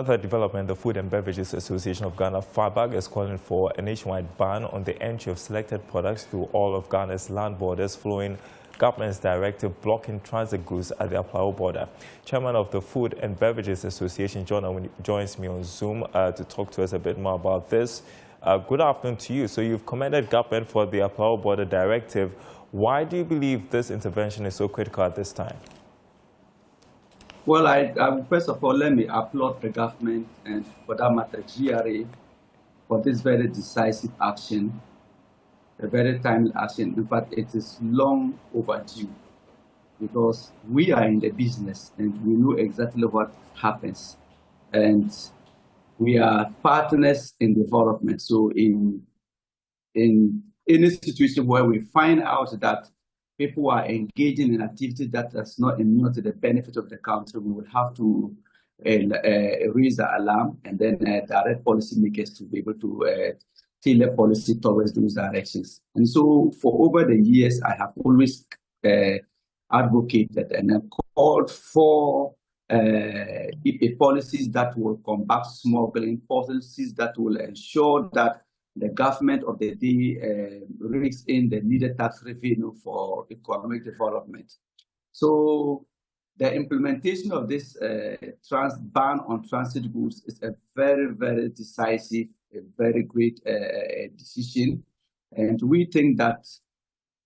Another development, the Food and Beverages Association of Ghana, FABAG, is calling for a nationwide ban on the entry of selected products through all of Ghana's land borders following government's directive blocking transit goods at the Aflao border. Chairman of the Food and Beverages Association, John, joins me on Zoom to talk to us a bit more about this. Good afternoon to you. So you've commended government for the Aflao border directive. Why do you believe this intervention is so critical at this time? Well, first of all, let me applaud the government and, for that matter, GRA, for this very decisive action, a very timely action. In fact, it is long overdue because we are in the business and we know exactly what happens. And we are partners in development. So in any situation where we find out that people are engaging in activity that is not immune to the benefit of the country, we will have to raise the alarm and then direct policymakers to be able to tailor policy towards those directions. And so for over the years, I have always advocated and called for policies that will combat smuggling, policies that will ensure that the government of the day rakes in the needed tax revenue for economic development. So the implementation of this ban on transit goods is a very, very decisive, a very great decision. And we think that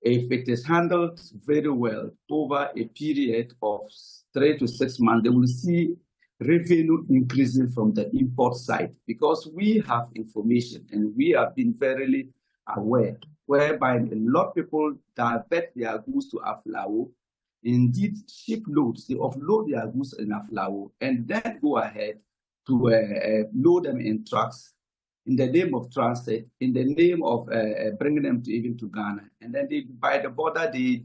if it is handled very well over a period of 3 to 6 months, they will see revenue increasing from the import side, because we have information and we have been very aware, whereby a lot of people divert their goods to Aflao, indeed ship loads, they offload their goods in Aflao and then go ahead to load them in trucks in the name of transit, in the name of bringing them to even to Ghana. And then by the border, they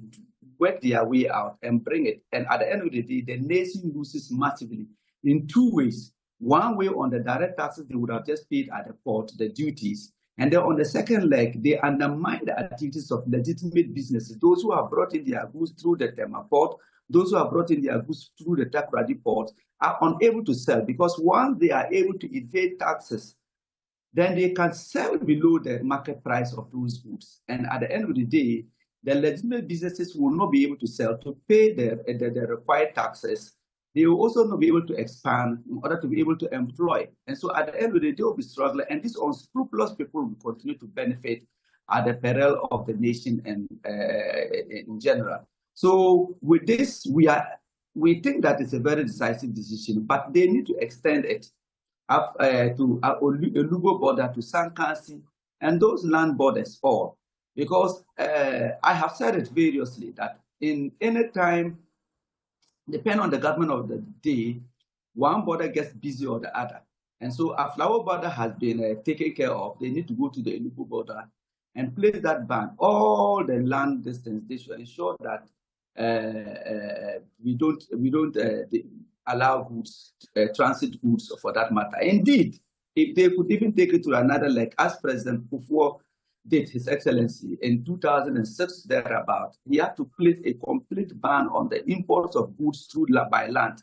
work their way out and bring it. And at the end of the day, the nation loses massively in 2 ways. One way, on the direct taxes they would have just paid at the port, the duties. And then on the second leg, they undermine the activities of legitimate businesses, those who have brought in their goods through the Tema port, those who have brought in their goods through the Takoradi port, are unable to sell, because once they are able to evade taxes, then they can sell below the market price of those goods. And at the end of the day, the legitimate businesses will not be able to sell to pay the required taxes. They will also not be able to expand in order to be able to employ. And so at the end of the day, they will be struggling. And these unscrupulous people will continue to benefit at the peril of the nation and in general. So with this, we think that it's a very decisive decision, but they need to extend it up to Olugo border, to Sankansi, and those land borders all. Because I have said it variously that in any time, depending on the government of the day, one border gets busy or the other. And so Aflao border has been taken care of. They need to go to the Enugu border and place that ban. All the land distance, they should ensure that we don't allow goods, transit goods for that matter. Indeed, if they could even take it to another leg, as President Kufuor did, His Excellency, in 2006 thereabout, he had to place a complete ban on the imports of goods through by land.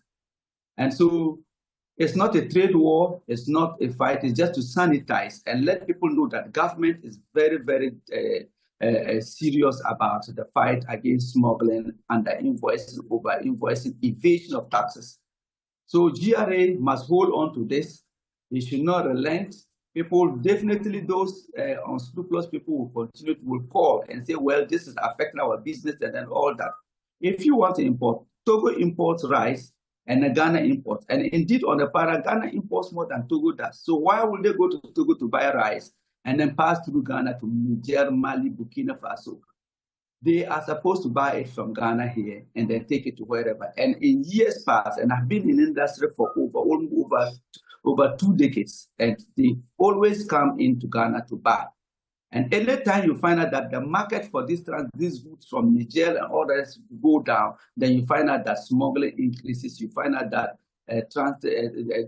And so it's not a trade war, it's not a fight, it's just to sanitize and let people know that government is very, very serious about the fight against smuggling, under invoicing, over invoicing, evasion of taxes. So GRA must hold on to this. They should not relent. People, definitely those unscrupulous people will call and say, well, this is affecting our business and then all that. If you want to import, Togo imports rice and Ghana imports. And indeed, on the para, Ghana imports more than Togo does. So why would they go to Togo to buy rice and then pass through Ghana to Niger, Mali, Burkina Faso? They are supposed to buy it from Ghana here and then take it to wherever. And in years past, and I've been in industry for over 2 decades, and they always come into Ghana to buy. And every time you find out that the market for these goods from Niger and others go down, then you find out that smuggling increases. You find out that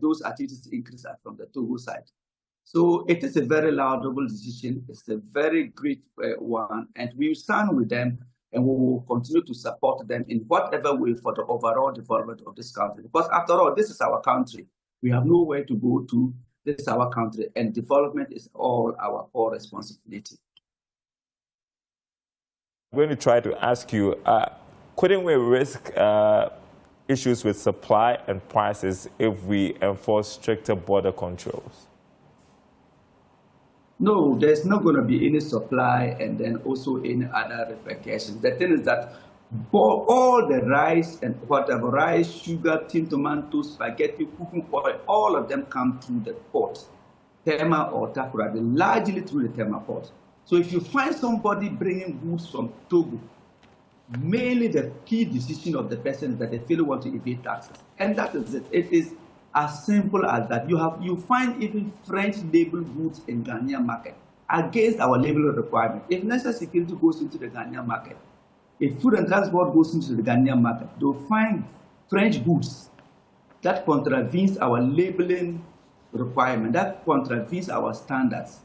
those activities increase from the Togo side. So it is a very laudable decision. It's a very great one, and we stand with them, and we will continue to support them in whatever way for the overall development of this country. Because after all, this is our country. We have nowhere to go to. This is our country, and development is all our core responsibility. I'm going to try to ask you, couldn't we risk issues with supply and prices if we enforce stricter border controls? No, there's not going to be any supply and then also any other repercussions. The thing is that all the rice and whatever, rice, sugar, tin, tomato, spaghetti, cooking oil, all of them come through the port, Tema or Takura, largely through the Tema port. So if you find somebody bringing goods from Togo, mainly the key decision of the person is that they feel want to evade taxes. And that is it. It is as simple as that. You find even French label goods in Ghanaian market against our label requirement. If national security goes into the Ghanaian market, if food and transport goes into the Ghanaian market, they'll find French goods that contravenes our labeling requirement, that contravenes our standards,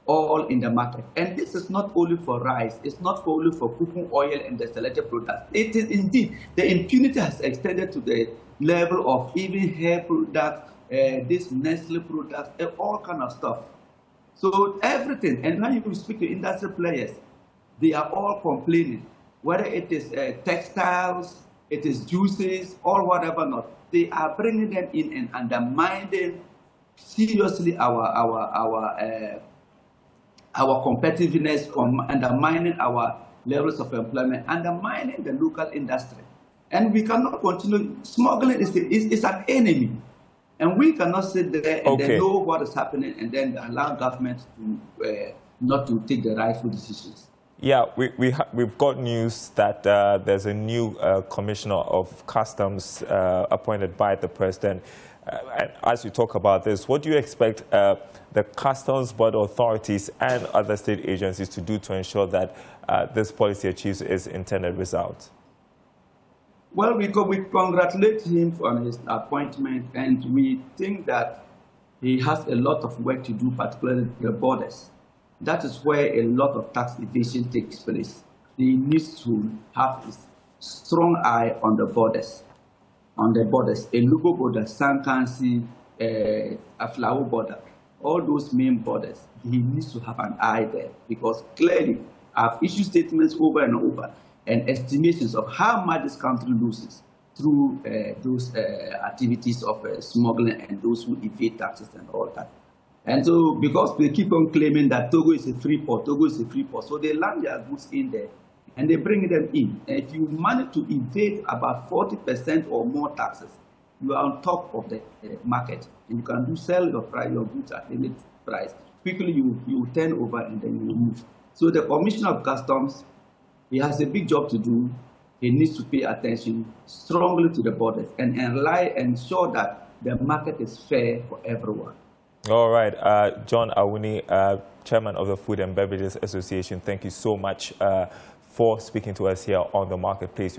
all in the market. And this is not only for rice, it's not only for cooking oil and the selected products. It is indeed, the impunity has extended to the level of even hair products, this Nestle products, all kind of stuff. So everything, and when you speak to industry players, they are all complaining, whether it is textiles, it is juices, or whatever not. They are bringing them in and undermining seriously our competitiveness, undermining our levels of employment, undermining the local industry. And we cannot continue. Smuggling is an enemy. And we cannot sit there and then know what is happening and then allow government to not to take the rightful decisions. Yeah, we've got news that there's a new commissioner of customs appointed by the president. As you talk about this, what do you expect the customs board authorities and other state agencies to do to ensure that this policy achieves its intended result? Well, we congratulate him on his appointment, and we think that he has a lot of work to do, particularly the borders. That is where a lot of tax evasion takes place. He needs to have a strong eye on the borders. A Lugo border, Sankansi, Aflao border, all those main borders, he needs to have an eye there, because clearly I've issued statements over and over and estimations of how much this country loses through those activities of smuggling and those who evade taxes and all that. And so, because they keep on claiming that Togo is a free port, so they land their goods in there and they bring them in. And if you manage to evade about 40% or more taxes, you are on top of the market, and you can sell your goods at any price. Quickly, you turn over and then you move. So the Commissioner of Customs, he has a big job to do. He needs to pay attention strongly to the borders and ensure that the market is fair for everyone. All right, John Awuni, Chairman of the Food and Beverages Association, thank you so much for speaking to us here on the Marketplace.